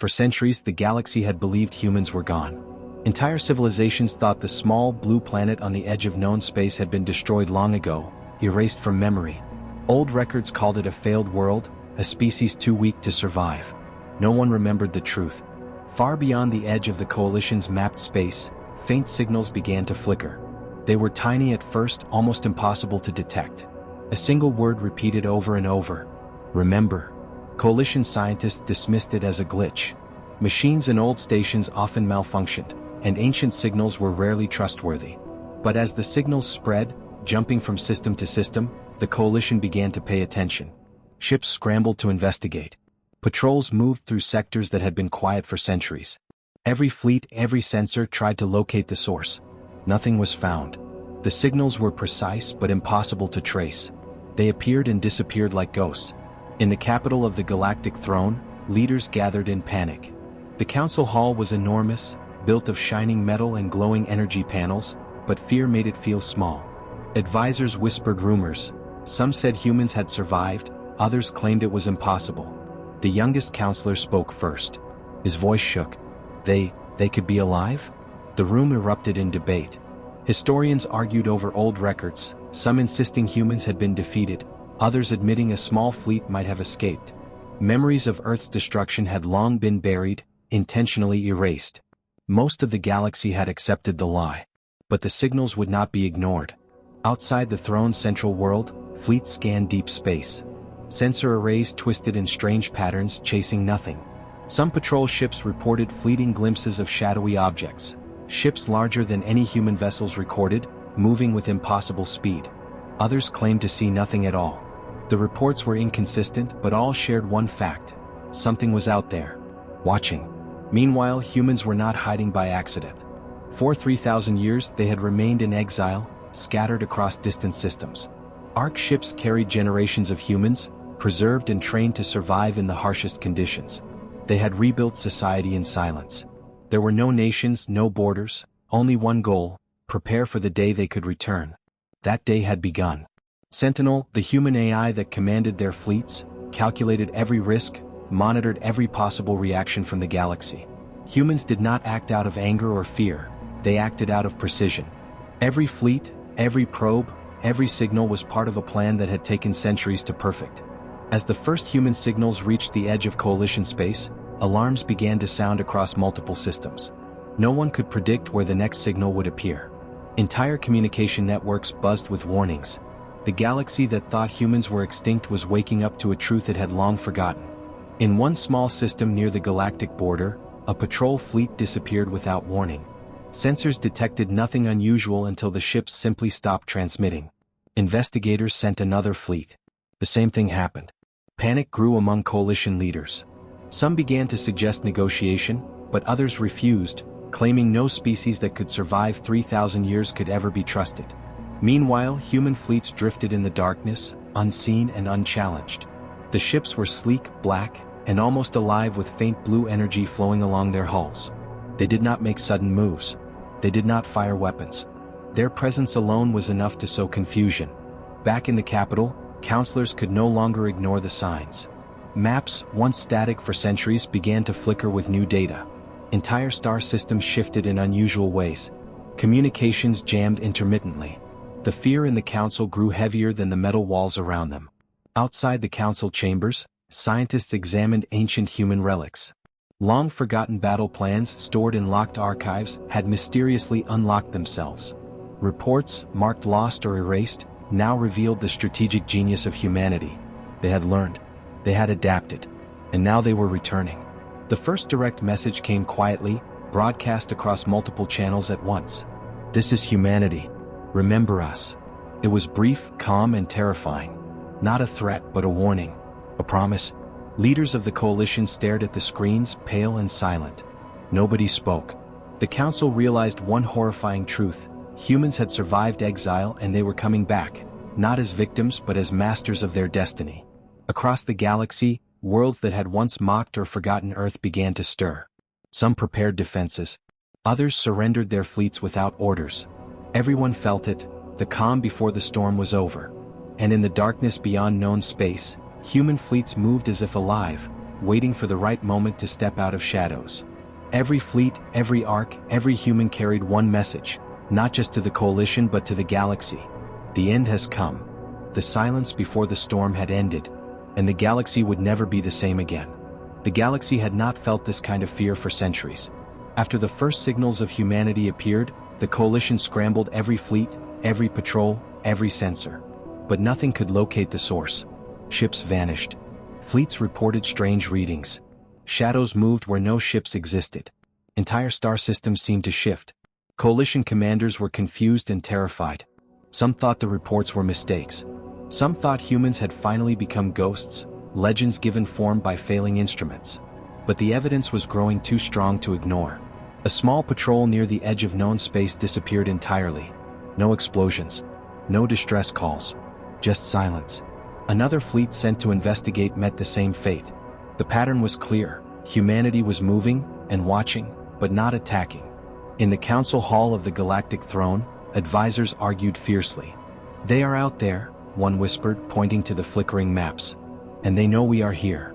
For centuries, the galaxy had believed humans were gone. Entire civilizations thought the small blue planet on the edge of known space had been destroyed long ago, erased from memory. Old records called it a failed world, a species too weak to survive. No one remembered the truth. Far beyond the edge of the Coalition's mapped space, faint signals began to flicker. They were tiny at first, almost impossible to detect. A single word repeated over and over. Remember. Coalition scientists dismissed it as a glitch. Machines and old stations often malfunctioned, and ancient signals were rarely trustworthy. But as the signals spread, jumping from system to system, the Coalition began to pay attention. Ships scrambled to investigate. Patrols moved through sectors that had been quiet for centuries. Every fleet, every sensor tried to locate the source. Nothing was found. The signals were precise but impossible to trace. They appeared and disappeared like ghosts. In the capital of the Galactic throne, leaders gathered in panic. The council hall was enormous, built of shining metal and glowing energy panels, but fear made it feel small. Advisors whispered rumors. Some said humans had survived, others claimed it was impossible. The youngest counselor spoke first. His voice shook. They could be alive? The room erupted in debate. Historians argued over old records, some insisting humans had been defeated, others admitting a small fleet might have escaped. Memories of Earth's destruction had long been buried, intentionally erased. Most of the galaxy had accepted the lie. But the signals would not be ignored. Outside the throne's central world, fleets scanned deep space. Sensor arrays twisted in strange patterns, chasing nothing. Some patrol ships reported fleeting glimpses of shadowy objects. Ships larger than any human vessels recorded, moving with impossible speed. Others claimed to see nothing at all. The reports were inconsistent, but all shared one fact. Something was out there, watching. Meanwhile, humans were not hiding by accident. For 3,000 years, they had remained in exile, scattered across distant systems. Ark ships carried generations of humans, preserved and trained to survive in the harshest conditions. They had rebuilt society in silence. There were no nations, no borders, only one goal: prepare for the day they could return. That day had begun. Sentinel, the human AI that commanded their fleets, calculated every risk, monitored every possible reaction from the galaxy. Humans did not act out of anger or fear, they acted out of precision. Every fleet, every probe, every signal was part of a plan that had taken centuries to perfect. As the first human signals reached the edge of Coalition space, alarms began to sound across multiple systems. No one could predict where the next signal would appear. Entire communication networks buzzed with warnings. The galaxy that thought humans were extinct was waking up to a truth it had long forgotten. In one small system near the galactic border, a patrol fleet disappeared without warning. Sensors detected nothing unusual until the ships simply stopped transmitting. Investigators sent another fleet. The same thing happened. Panic grew among Coalition leaders. Some began to suggest negotiation, but others refused, claiming no species that could survive 3,000 years could ever be trusted. Meanwhile, human fleets drifted in the darkness, unseen and unchallenged. The ships were sleek, black, and almost alive with faint blue energy flowing along their hulls. They did not make sudden moves. They did not fire weapons. Their presence alone was enough to sow confusion. Back in the capital, counselors could no longer ignore the signs. Maps, once static for centuries, began to flicker with new data. Entire star systems shifted in unusual ways. Communications jammed intermittently. The fear in the council grew heavier than the metal walls around them. Outside the council chambers, scientists examined ancient human relics. Long-forgotten battle plans stored in locked archives had mysteriously unlocked themselves. Reports, marked lost or erased, now revealed the strategic genius of humanity. They had learned. They had adapted. And now they were returning. The first direct message came quietly, broadcast across multiple channels at once. This is humanity. Remember us. It was brief, calm, and terrifying. Not a threat, but a warning. A promise. Leaders of the Coalition stared at the screens, pale and silent. Nobody spoke. The council realized one horrifying truth. Humans had survived exile and they were coming back, not as victims but as masters of their destiny. Across the galaxy, worlds that had once mocked or forgotten Earth began to stir. Some prepared defenses. Others surrendered their fleets without orders. Everyone felt it. The calm before the storm was over. And in the darkness beyond known space, human fleets moved as if alive, waiting for the right moment to step out of shadows. Every fleet, every arc, every human carried one message, not just to the coalition but to the galaxy. The end has come. The silence before the storm had ended, and the galaxy would never be the same again. The galaxy had not felt this kind of fear for centuries. After the first signals of humanity appeared, the coalition scrambled every fleet, every patrol, every sensor. But nothing could locate the source. Ships vanished. Fleets reported strange readings. Shadows moved where no ships existed. Entire star systems seemed to shift. Coalition commanders were confused and terrified. Some thought the reports were mistakes. Some thought humans had finally become ghosts, legends given form by failing instruments. But the evidence was growing too strong to ignore. A small patrol near the edge of known space disappeared entirely. No explosions. No distress calls. Just silence. Another fleet sent to investigate met the same fate. The pattern was clear. Humanity was moving and watching, but not attacking. In the council hall of the Galactic throne, advisors argued fiercely. "They are out there," one whispered, pointing to the flickering maps. "And they know we are here."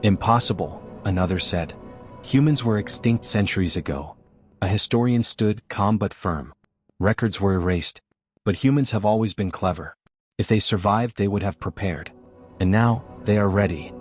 "Impossible," another said. "Humans were extinct centuries ago." A historian stood, calm but firm. "Records were erased. But humans have always been clever. If they survived, they would have prepared. And now, they are ready."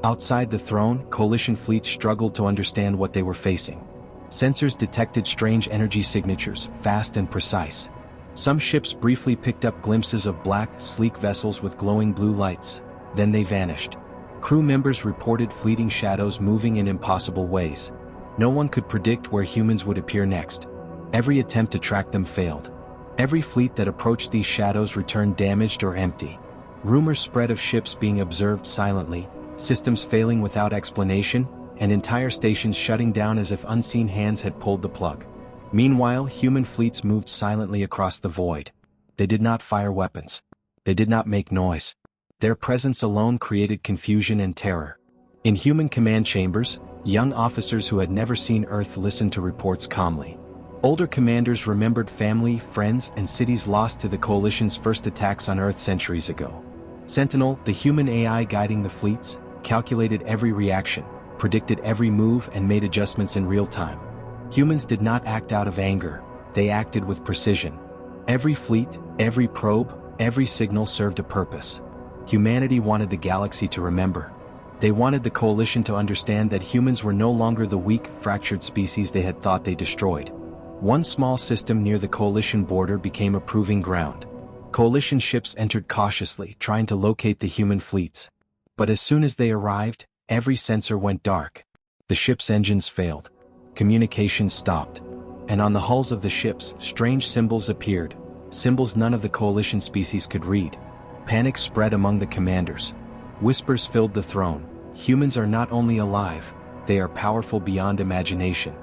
Outside the throne, coalition fleets struggled to understand what they were facing. Sensors detected strange energy signatures, fast and precise. Some ships briefly picked up glimpses of black, sleek vessels with glowing blue lights. Then they vanished. Crew members reported fleeting shadows moving in impossible ways. No one could predict where humans would appear next. Every attempt to track them failed. Every fleet that approached these shadows returned damaged or empty. Rumors spread of ships being observed silently, systems failing without explanation, and entire stations shutting down as if unseen hands had pulled the plug. Meanwhile, human fleets moved silently across the void. They did not fire weapons. They did not make noise. Their presence alone created confusion and terror. In human command chambers, young officers who had never seen Earth listened to reports calmly. Older commanders remembered family, friends, and cities lost to the coalition's first attacks on Earth centuries ago. Sentinel, the human AI guiding the fleets, calculated every reaction, predicted every move, and made adjustments in real time. Humans did not act out of anger, they acted with precision. Every fleet, every probe, every signal served a purpose. Humanity wanted the galaxy to remember. They wanted the coalition to understand that humans were no longer the weak, fractured species they had thought they destroyed. One small system near the coalition border became a proving ground. Coalition ships entered cautiously, trying to locate the human fleets. But as soon as they arrived, every sensor went dark. The ship's engines failed. Communication stopped. And on the hulls of the ships, strange symbols appeared, symbols none of the coalition species could read. Panic spread among the commanders. Whispers filled the throne. Humans are not only alive, they are powerful beyond imagination.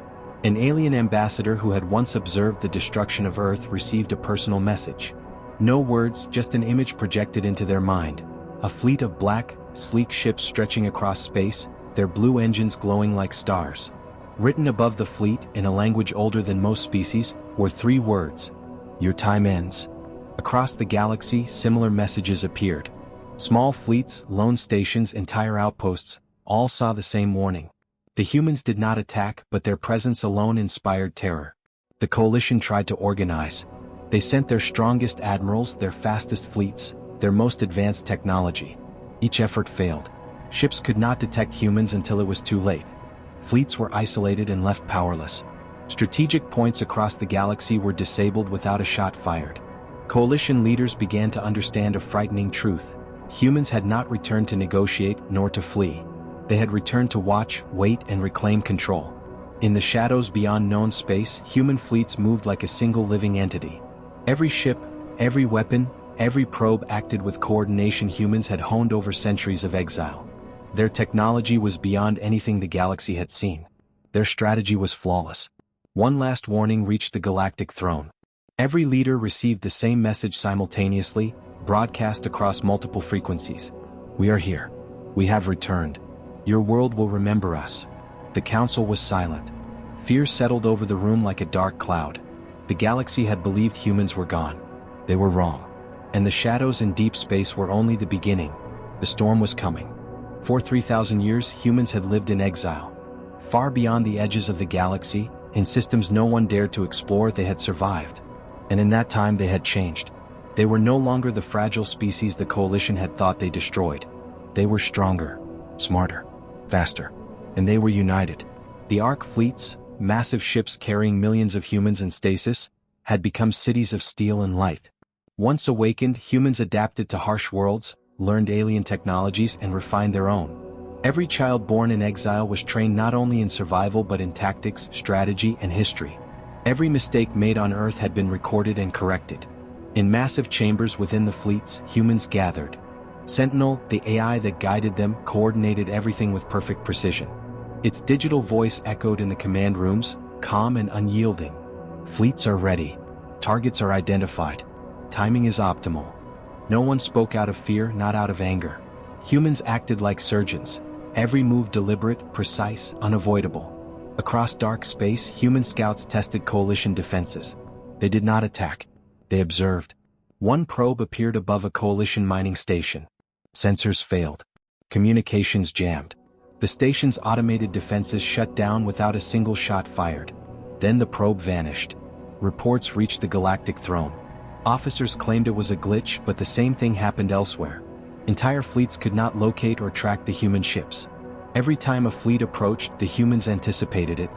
An alien ambassador who had once observed the destruction of Earth received a personal message. No words, just an image projected into their mind. A fleet of black, sleek ships stretching across space, their blue engines glowing like stars. Written above the fleet, in a language older than most species, were 3 words: "Your time ends." Across the galaxy, similar messages appeared. Small fleets, lone stations, entire outposts, all saw the same warning. The humans did not attack, but their presence alone inspired terror. The coalition tried to organize. They sent their strongest admirals, their fastest fleets, their most advanced technology. Each effort failed. Ships could not detect humans until it was too late. Fleets were isolated and left powerless. Strategic points across the galaxy were disabled without a shot fired. Coalition leaders began to understand a frightening truth. Humans had not returned to negotiate nor to flee. They had returned to watch, wait, and reclaim control. In the shadows beyond known space, human fleets moved like a single living entity. Every ship, every weapon, every probe acted with coordination humans had honed over centuries of exile. Their technology was beyond anything the galaxy had seen. Their strategy was flawless. One last warning reached the Galactic throne. Every leader received the same message simultaneously, broadcast across multiple frequencies. "We are here. We have returned. Your world will remember us." The council was silent. Fear settled over the room like a dark cloud. The galaxy had believed humans were gone. They were wrong. And the shadows in deep space were only the beginning. The storm was coming. For 3,000 years, humans had lived in exile. Far beyond the edges of the galaxy, in systems no one dared to explore, they had survived. And in that time they had changed. They were no longer the fragile species the Coalition had thought they destroyed. They were stronger, smarter, faster. And they were united. The Ark fleets, massive ships carrying millions of humans in stasis, had become cities of steel and light. Once awakened, humans adapted to harsh worlds, learned alien technologies, and refined their own. Every child born in exile was trained not only in survival but in tactics, strategy, and history. Every mistake made on Earth had been recorded and corrected. In massive chambers within the fleets, humans gathered. Sentinel, the AI that guided them, coordinated everything with perfect precision. Its digital voice echoed in the command rooms, calm and unyielding. Fleets are ready. Targets are identified. Timing is optimal. No one spoke out of fear, not out of anger. Humans acted like surgeons. Every move deliberate, precise, unavoidable. Across dark space, human scouts tested Coalition defenses. They did not attack. They observed. One probe appeared above a Coalition mining station. Sensors failed. Communications jammed. The station's automated defenses shut down without a single shot fired. Then the probe vanished. Reports reached the Galactic throne. Officers claimed it was a glitch, but the same thing happened elsewhere. Entire fleets could not locate or track the human ships. Every time a fleet approached, the humans anticipated it.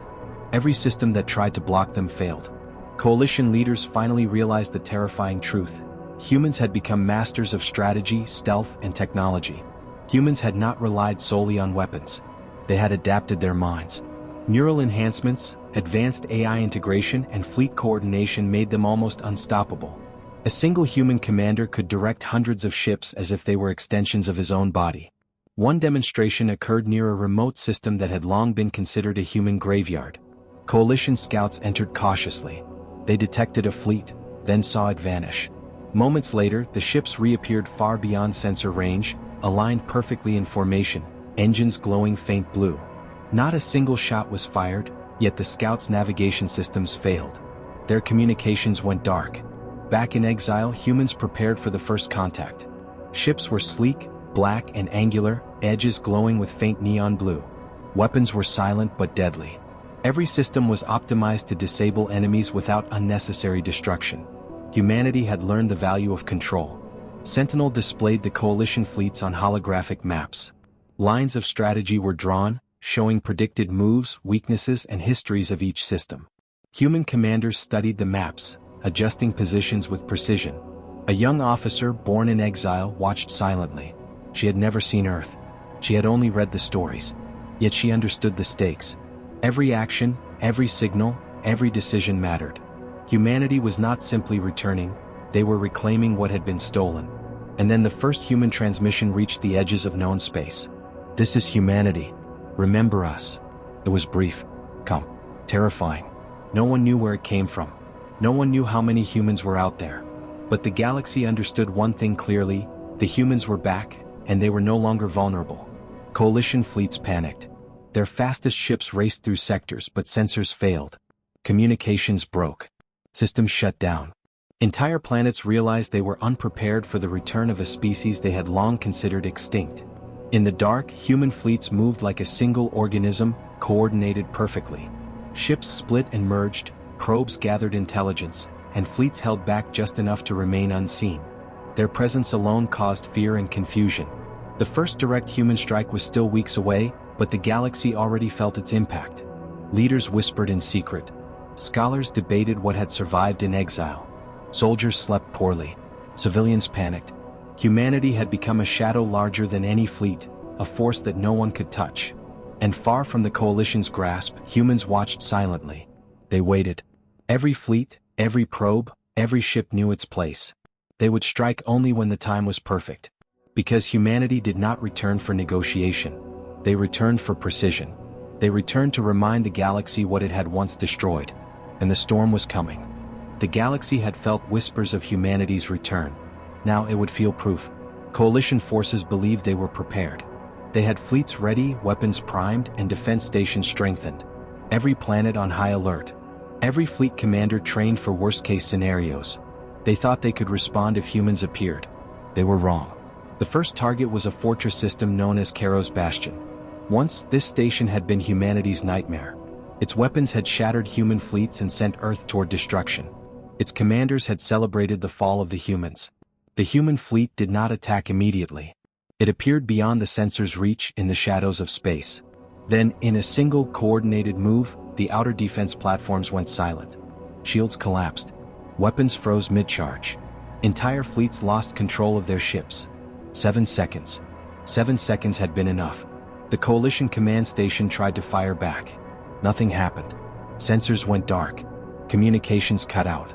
Every system that tried to block them failed. Coalition leaders finally realized the terrifying truth. Humans had become masters of strategy, stealth, and technology. Humans had not relied solely on weapons. They had adapted their minds. Neural enhancements, advanced AI integration, and fleet coordination made them almost unstoppable. A single human commander could direct hundreds of ships as if they were extensions of his own body. One demonstration occurred near a remote system that had long been considered a human graveyard. Coalition scouts entered cautiously. They detected a fleet, then saw it vanish. Moments later, the ships reappeared far beyond sensor range, aligned perfectly in formation, engines glowing faint blue. Not a single shot was fired, yet the scouts' navigation systems failed. Their communications went dark. Back in exile, humans prepared for the first contact. Ships were sleek, black and angular, edges glowing with faint neon blue. Weapons were silent but deadly. Every system was optimized to disable enemies without unnecessary destruction. Humanity had learned the value of control. Sentinel displayed the Coalition fleets on holographic maps. Lines of strategy were drawn, showing predicted moves, weaknesses, and histories of each system. Human commanders studied the maps, adjusting positions with precision. A young officer born in exile watched silently. She had never seen Earth. She had only read the stories. Yet she understood the stakes. Every action, every signal, every decision mattered. Humanity was not simply returning, they were reclaiming what had been stolen. And then the first human transmission reached the edges of known space. "This is humanity. Remember us." It was brief, calm, terrifying. No one knew where it came from. No one knew how many humans were out there. But the galaxy understood one thing clearly: the humans were back, and they were no longer vulnerable. Coalition fleets panicked. Their fastest ships raced through sectors, but sensors failed. Communications broke. Systems shut down. Entire planets realized they were unprepared for the return of a species they had long considered extinct. In the dark, human fleets moved like a single organism, coordinated perfectly. Ships split and merged, probes gathered intelligence, and fleets held back just enough to remain unseen. Their presence alone caused fear and confusion. The first direct human strike was still weeks away, but the galaxy already felt its impact. Leaders whispered in secret. Scholars debated what had survived in exile. Soldiers slept poorly. Civilians panicked. Humanity had become a shadow larger than any fleet, a force that no one could touch. And far from the Coalition's grasp, humans watched silently. They waited. Every fleet, every probe, every ship knew its place. They would strike only when the time was perfect. Because humanity did not return for negotiation. They returned for precision. They returned to remind the galaxy what it had once destroyed. And the storm was coming. The galaxy had felt whispers of humanity's return. Now it would feel proof. Coalition forces believed they were prepared. They had fleets ready, weapons primed, and defense stations strengthened. Every planet on high alert. Every fleet commander trained for worst-case scenarios. They thought they could respond if humans appeared. They were wrong. The first target was a fortress system known as Karo's Bastion. Once, this station had been humanity's nightmare. Its weapons had shattered human fleets and sent Earth toward destruction. Its commanders had celebrated the fall of the humans. The human fleet did not attack immediately. It appeared beyond the sensor's reach in the shadows of space. Then, in a single coordinated move, the outer defense platforms went silent. Shields collapsed. Weapons froze mid-charge. Entire fleets lost control of their ships. 7 seconds. 7 seconds had been enough. The coalition command station tried to fire back. Nothing happened. Sensors went dark. Communications cut out.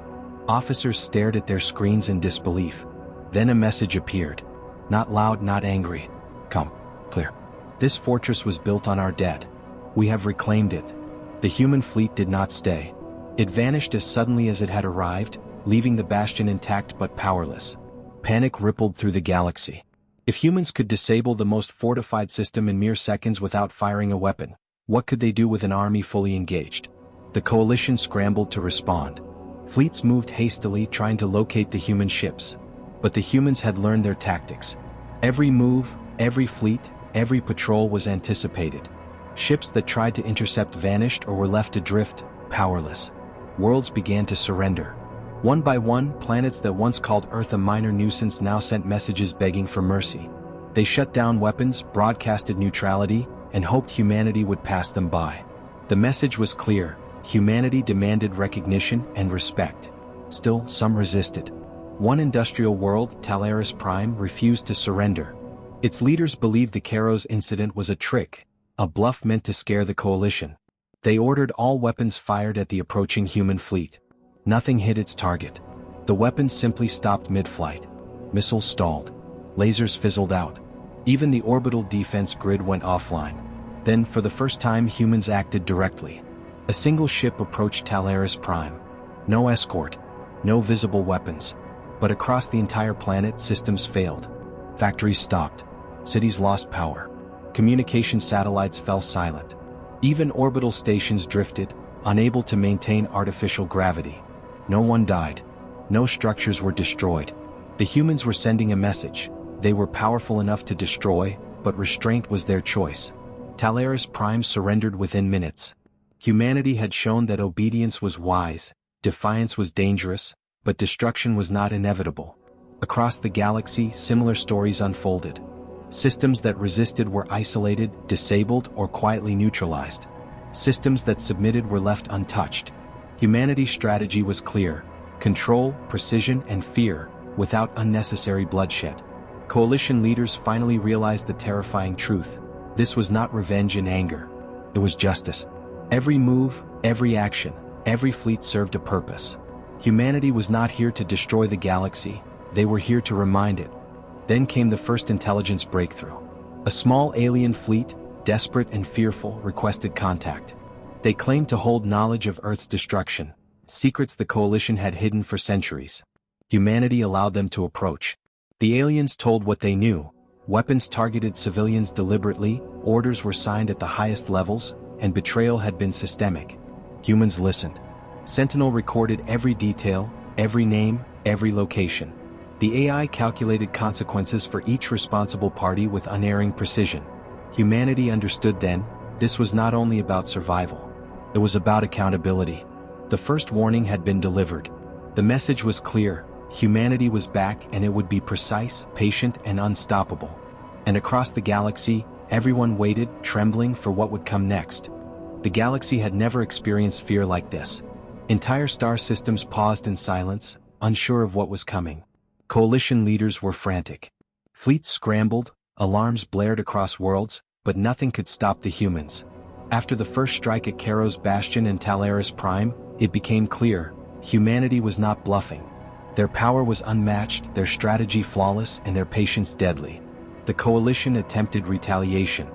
Officers stared at their screens in disbelief. Then a message appeared. Not loud, not angry. Come, clear. This fortress was built on our dead. We have reclaimed it. The human fleet did not stay. It vanished as suddenly as it had arrived, leaving the bastion intact but powerless. Panic rippled through the galaxy. If humans could disable the most fortified system in mere seconds without firing a weapon, what could they do with an army fully engaged? The coalition scrambled to respond. Fleets moved hastily, trying to locate the human ships. But the humans had learned their tactics. Every move, every fleet, every patrol was anticipated. Ships that tried to intercept vanished or were left adrift, powerless. Worlds began to surrender. One by one, planets that once called Earth a minor nuisance now sent messages begging for mercy. They shut down weapons, broadcasted neutrality, and hoped humanity would pass them by. The message was clear: humanity demanded recognition and respect. Still, some resisted. One industrial world, Talaris Prime, refused to surrender. Its leaders believed the Karos incident was a trick, a bluff meant to scare the coalition. They ordered all weapons fired at the approaching human fleet. Nothing hit its target. The weapons simply stopped mid-flight. Missiles stalled. Lasers fizzled out. Even the orbital defense grid went offline. Then, for the first time, humans acted directly. A single ship approached Talaris Prime. No escort. No visible weapons. But across the entire planet, systems failed. Factories stopped. Cities lost power. Communication satellites fell silent. Even orbital stations drifted, unable to maintain artificial gravity. No one died. No structures were destroyed. The humans were sending a message. They were powerful enough to destroy, but restraint was their choice. Talaris Prime surrendered within minutes. Humanity had shown that obedience was wise, defiance was dangerous, but destruction was not inevitable. Across the galaxy, similar stories unfolded. Systems that resisted were isolated, disabled, or quietly neutralized. Systems that submitted were left untouched. Humanity's strategy was clear: control, precision, and fear, without unnecessary bloodshed. Coalition leaders finally realized the terrifying truth. This was not revenge and anger. It was justice. Every move, every action, every fleet served a purpose. Humanity was not here to destroy the galaxy, they were here to remind it. Then came the first intelligence breakthrough. A small alien fleet, desperate and fearful, requested contact. They claimed to hold knowledge of Earth's destruction, secrets the coalition had hidden for centuries. Humanity allowed them to approach. The aliens told what they knew. Weapons targeted civilians deliberately, orders were signed at the highest levels, and betrayal had been systemic. Humans listened. Sentinel recorded every detail, every name, every location. The AI calculated consequences for each responsible party with unerring precision. Humanity understood then, this was not only about survival. It was about accountability. The first warning had been delivered. The message was clear: humanity was back, and it would be precise, patient, and unstoppable. And across the galaxy, everyone waited, trembling for what would come next. The galaxy had never experienced fear like this. Entire star systems paused in silence, unsure of what was coming. Coalition leaders were frantic. Fleets scrambled, alarms blared across worlds, but nothing could stop the humans. After the first strike at Karo's Bastion and Talaris Prime, it became clear: humanity was not bluffing. Their power was unmatched, their strategy flawless, and their patience deadly. The coalition attempted retaliation.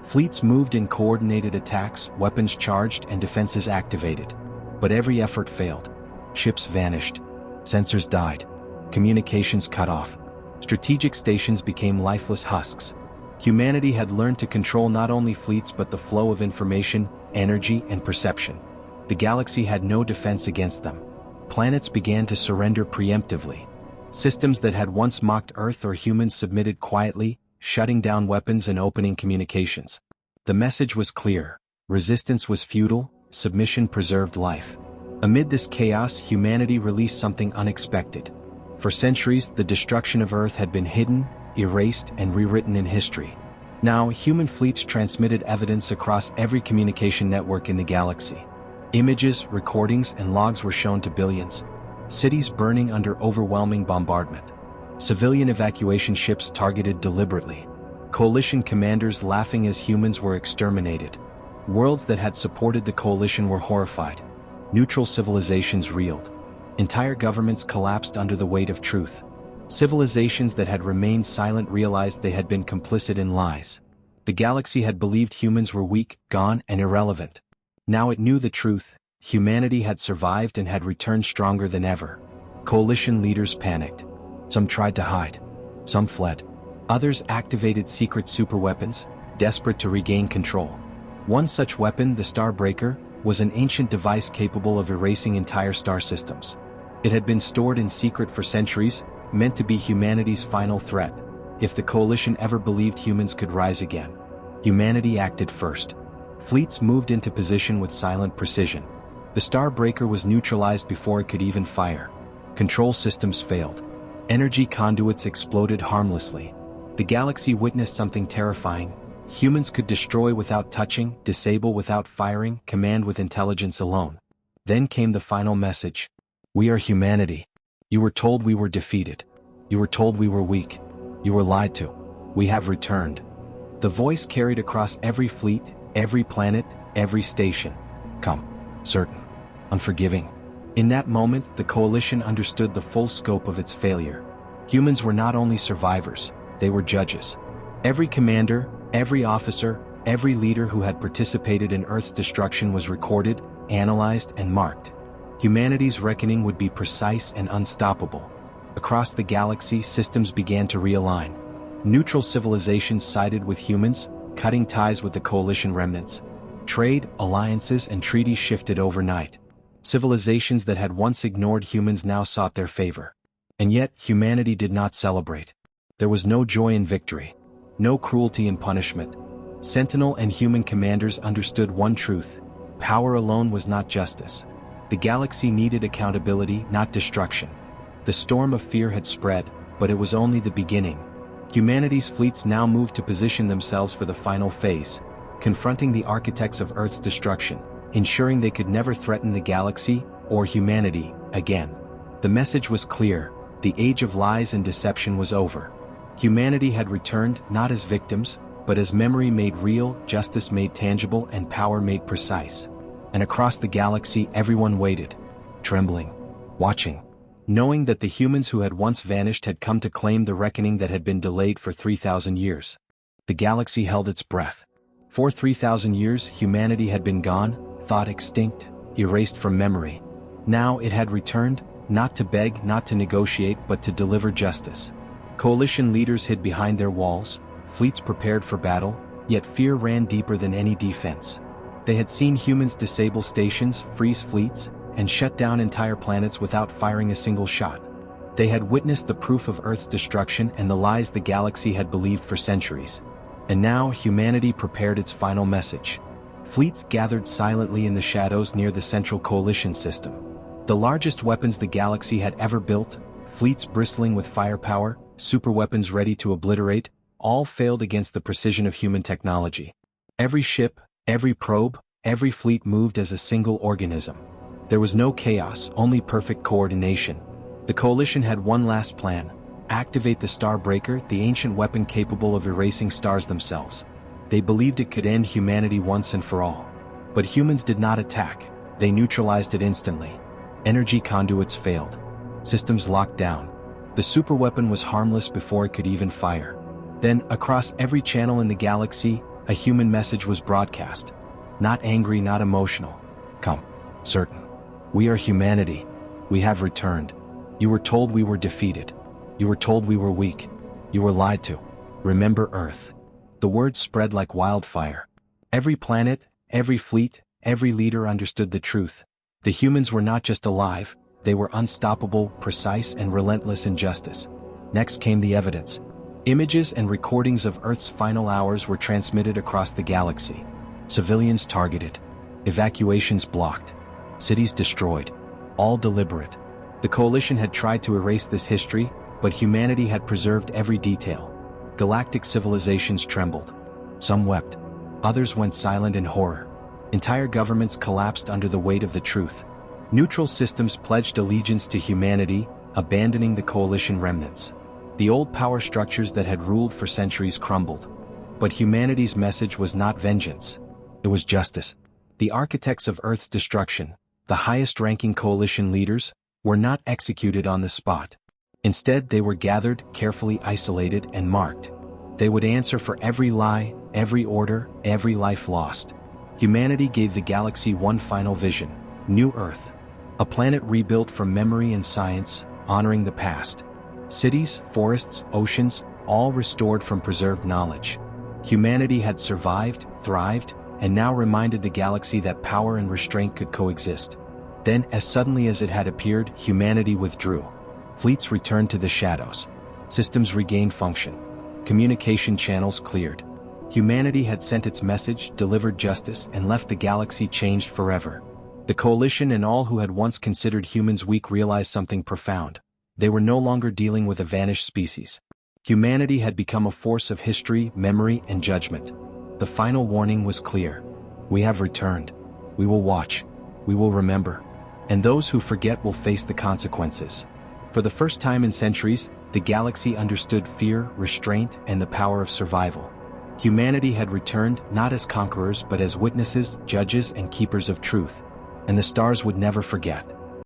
Fleets moved in coordinated attacks, weapons charged, and defenses activated. But every effort failed. Ships vanished. Sensors died. Communications cut off. Strategic stations became lifeless husks. Humanity had learned to control not only fleets but the flow of information, energy, and perception. The galaxy had no defense against them. Planets began to surrender preemptively. Systems that had once mocked Earth or humans submitted quietly, shutting down weapons and opening communications. The message was clear: resistance was futile, submission preserved life. Amid this chaos, humanity released something unexpected. For centuries, the destruction of Earth had been hidden, erased, and rewritten in history. Now, human fleets transmitted evidence across every communication network in the galaxy. Images, recordings, and logs were shown to billions. Cities burning under overwhelming bombardment. Civilian evacuation ships targeted deliberately. Coalition commanders laughing as humans were exterminated. Worlds that had supported the coalition were horrified. Neutral civilizations reeled. Entire governments collapsed under the weight of truth. Civilizations that had remained silent realized they had been complicit in lies. The galaxy had believed humans were weak, gone, and irrelevant. Now it knew the truth: humanity had survived and had returned stronger than ever. Coalition leaders panicked. Some tried to hide. Some fled. Others activated secret superweapons, desperate to regain control. One such weapon, the Starbreaker, was an ancient device capable of erasing entire star systems. It had been stored in secret for centuries, meant to be humanity's final threat. If the coalition ever believed humans could rise again, humanity acted first. Fleets moved into position with silent precision. The Starbreaker was neutralized before it could even fire. Control systems failed. Energy conduits exploded harmlessly. The galaxy witnessed something terrifying. Humans could destroy without touching, disable without firing, command with intelligence alone. Then came the final message: we are humanity. You were told we were defeated. You were told we were weak. You were lied to. We have returned. The voice carried across every fleet, every planet, every station. Come. Certain. Unforgiving. In that moment, the coalition understood the full scope of its failure. Humans were not only survivors, they were judges. Every commander, every officer, every leader who had participated in Earth's destruction was recorded, analyzed, and marked. Humanity's reckoning would be precise and unstoppable. Across the galaxy, systems began to realign. Neutral civilizations sided with humans, cutting ties with the coalition remnants. Trade, alliances, and treaties shifted overnight. Civilizations that had once ignored humans now sought their favor. And yet, humanity did not celebrate. There was no joy in victory. No cruelty in punishment. Sentinel and human commanders understood one truth: power alone was not justice. The galaxy needed accountability, not destruction. The storm of fear had spread, but it was only the beginning. Humanity's fleets now moved to position themselves for the final phase, confronting the architects of Earth's destruction, ensuring they could never threaten the galaxy, or humanity, again. The message was clear: the age of lies and deception was over. Humanity had returned, not as victims, but as memory made real, justice made tangible, and power made precise. And across the galaxy, everyone waited, trembling, watching, knowing that the humans who had once vanished had come to claim the reckoning that had been delayed for 3,000 years. The galaxy held its breath. For 3,000 years, humanity had been gone, thought extinct, erased from memory. Now it had returned, not to beg, not to negotiate, but to deliver justice. Coalition leaders hid behind their walls, fleets prepared for battle, yet fear ran deeper than any defense. They had seen humans disable stations, freeze fleets, and shut down entire planets without firing a single shot. They had witnessed the proof of Earth's destruction and the lies the galaxy had believed for centuries. And now humanity prepared its final message. Fleets gathered silently in the shadows near the central coalition system. The largest weapons the galaxy had ever built, fleets bristling with firepower, superweapons ready to obliterate, all failed against the precision of human technology. Every ship, every probe, every fleet moved as a single organism. There was no chaos, only perfect coordination. The coalition had one last plan: activate the Starbreaker, the ancient weapon capable of erasing stars themselves. They believed it could end humanity once and for all. But humans did not attack, they neutralized it instantly. Energy conduits failed. Systems locked down. The superweapon was harmless before it could even fire. Then, across every channel in the galaxy, a human message was broadcast. Not angry, not emotional. Come. Certain. We are humanity. We have returned. You were told we were defeated. You were told we were weak. You were lied to. Remember Earth. The word spread like wildfire. Every planet, every fleet, every leader understood the truth. The humans were not just alive, They were unstoppable, precise, and relentless in justice. Next came the evidence. Images and recordings of Earth's final hours were transmitted across the galaxy. Civilians targeted. Evacuations blocked. Cities destroyed. All deliberate. The Coalition had tried to erase this history, but humanity had preserved every detail. Galactic civilizations trembled. Some wept. Others went silent in horror. Entire governments collapsed under the weight of the truth. Neutral systems pledged allegiance to humanity, abandoning the Coalition remnants. The old power structures that had ruled for centuries crumbled. But humanity's message was not vengeance. It was justice. The architects of Earth's destruction, the highest-ranking Coalition leaders, were not executed on the spot. Instead, they were gathered, carefully isolated, and marked. They would answer for every lie, every order, every life lost. Humanity gave the galaxy one final vision: New Earth. A planet rebuilt from memory and science, honoring the past. Cities, forests, oceans, all restored from preserved knowledge. Humanity had survived, thrived, and now reminded the galaxy that power and restraint could coexist. Then, as suddenly as it had appeared, humanity withdrew. Fleets returned to the shadows. Systems regained function. Communication channels cleared. Humanity had sent its message, delivered justice, and left the galaxy changed forever. The Coalition and all who had once considered humans weak realized something profound. They were no longer dealing with a vanished species. Humanity had become a force of history, memory, and judgment. The final warning was clear. We have returned. We will watch. We will remember. And those who forget will face the consequences. For the first time in centuries, the galaxy understood fear, restraint, and the power of survival. Humanity had returned not as conquerors but as witnesses, judges, and keepers of truth. And the stars would never forget.